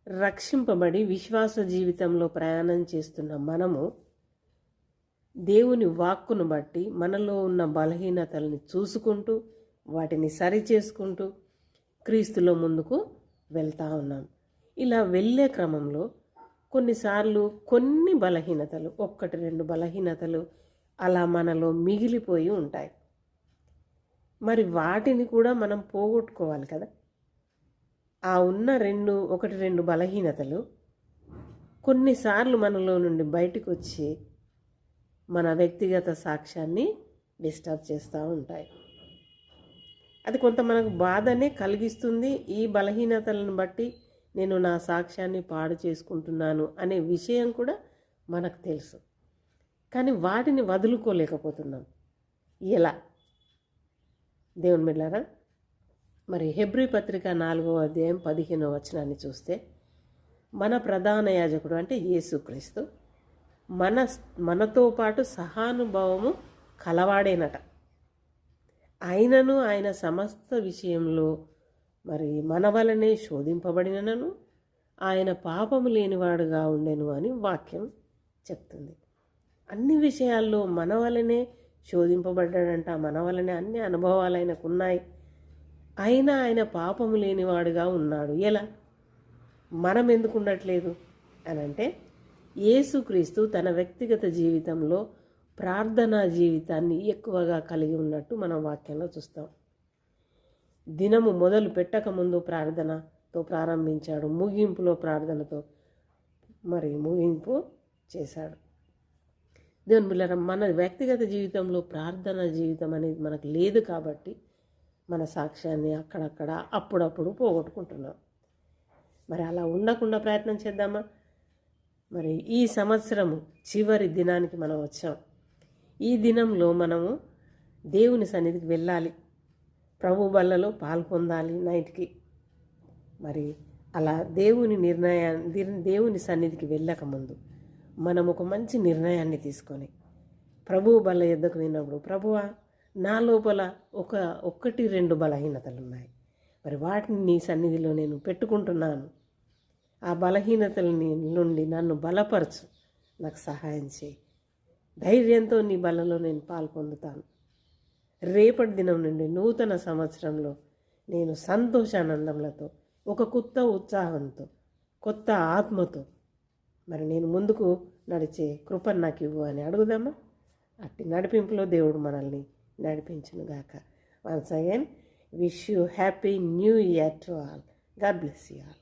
రక్షింపబడి విశ్వాస జీవితంలో ప్రయాణం చేస్తున్న మనము దేవుని వాక్కును బట్టి మనలో ఉన్న బలహీనతల్ని చూసుకుంటూ వాటిని సరిచేసుకుంటూ క్రీస్తులో ముందుకు వెళ్తూ ఉన్నాం. ఇలా వెళ్ళే క్రమంలో కొన్నిసార్లు కొన్ని బలహీనతలు, 1-2 బలహీనతలు అలా మనలో మిగిలిపోయి ఉంటాయి. మరి వాటిని కూడా మనం పోగొట్టుకోవాలి కదా. ఆ ఉన్న 1-2 బలహీనతలు కొన్నిసార్లు మనలో నుండి బయటకు వచ్చి మన వ్యక్తిగత సాక్ష్యాన్ని డిస్టర్బ్ చేస్తూ ఉంటాయి. అది కొంత మనకు బాధనే కలిగిస్తుంది. ఈ బలహీనతలను బట్టి నేను నా సాక్ష్యాన్ని పాడు చేసుకుంటున్నాను అనే విషయం కూడా మనకు తెలుసు. కానీ వాటిని వదులుకోలేకపోతున్నాం. ఎలా? దేవుని బిడ్డలారా, మరి హెబ్రీ పత్రిక 4వ అధ్యాయం 15వ వచనాన్ని చూస్తే మన ప్రధాన యాజకుడు అంటే యేసుక్రీస్తు మనతో పాటు సహానుభావము కలవాడేనట. ఆయనను ఆయన సమస్త విషయంలో మరి మన వలనే శోధింపబడినను ఆయన పాపము లేనివాడుగా ఉండెను అని వాక్యం చెప్తుంది. అన్ని విషయాల్లో మన వలనే శోధింపబడ్డాడంట. మన వలనే అన్ని అనుభవాలు ఆయనకు ఉన్నాయి. అయినా ఆయన పాపము లేనివాడుగా ఉన్నాడు. ఎలా? మనం ఎందుకు ఉండట్లేదు అని అంటే, యేసుక్రీస్తు తన వ్యక్తిగత జీవితంలో ప్రార్థనా జీవితాన్ని ఎక్కువగా కలిగి ఉన్నట్టు మనం వాక్యంలో చూస్తాం. దినము మొదలు పెట్టకముందు ప్రార్థనతో ప్రారంభించాడు, ముగింపులో ప్రార్థనతో మరి ముగింపు చేశాడు. దేవుని బిడ్డలారా, మన వ్యక్తిగత జీవితంలో ప్రార్థనా జీవితం అనేది మనకు లేదు కాబట్టి మన సాక్ష్యాన్ని అక్కడక్కడ అప్పుడప్పుడు పోగొట్టుకుంటున్నాం. మరి అలా ఉండకుండా ప్రయత్నం చేద్దామా? మరి ఈ సంవత్సరము చివరి దినానికి మనం వచ్చాం. ఈ దినంలో మనము దేవుని సన్నిధికి వెళ్ళాలి, ప్రభు బల్లలో పాల్పొందాలి నైట్కి. మరి అలా దేవుని సన్నిధికి వెళ్ళకముందు మనం ఒక మంచి నిర్ణయాన్ని తీసుకొని ప్రభు బల్ల యొద్దకు విన్నప్పుడు, ప్రభువా నా లోపల 1-2 బలహీనతలు ఉన్నాయి, మరి వాటిని నీ సన్నిధిలో నేను పెట్టుకుంటున్నాను. ఆ బలహీనతల నుండి నన్ను బలపరచు, నాకు సహాయం చేయి. ధైర్యంతో నీ బలలో నేను పాల్పొందుతాను. రేపటి దినం నుండి నూతన సంవత్సరంలో నేను సంతోషానందములతో, ఒక కొత్త ఉత్సాహంతో, కొత్త ఆత్మతో మరి నేను ముందుకు నడిచే కృపను నాకు ఇవ్వు అని అడుగుదామా? అట్టి నడిపింపులో దేవుడు మనల్ని నడిపించునుగాక. Once again wish you happy new year to all. God bless you all.